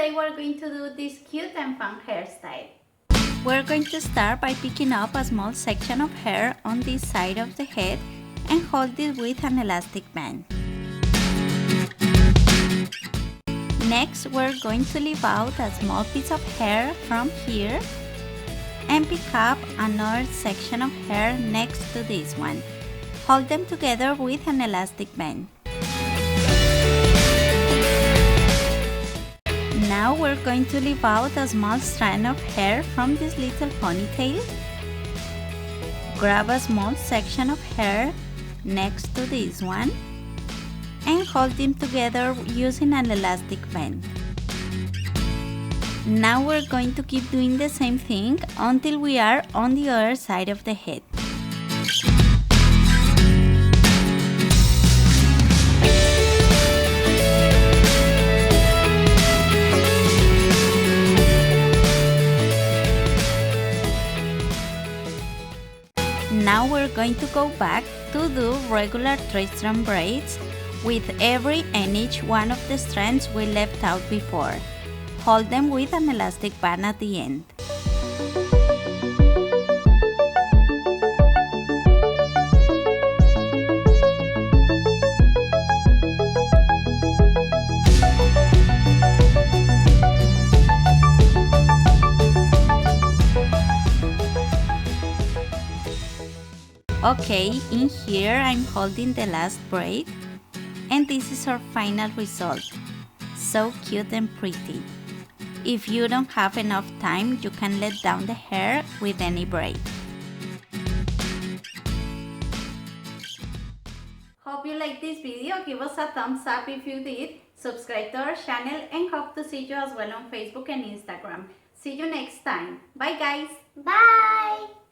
today we're going to do this cute and fun hairstyle. We're going to start by picking up a small section of hair on this side of the head and hold it with an elastic band. Next, we're going to leave out a small piece of hair from here and pick up another section of hair next to this one. Hold them together with an elastic band. Now we're going to leave out a small strand of hair from this little ponytail. Grab a small section of hair next to this one and hold them together using an elastic band. Now we're going to keep doing the same thing until we are on the other side of the head. Now we're going to go back to do regular 3-strand braids with every and each one of the strands we left out before. Hold them with an elastic band at the end. Okay, in here I'm holding the last braid, and this is our final result. So cute and pretty. If you don't have enough time, you can let down the hair with any braid. Hope you liked this video. Give us a thumbs up if you did. Subscribe to our channel and hope to see you as well on Facebook and Instagram. See you next time. Bye guys. Bye.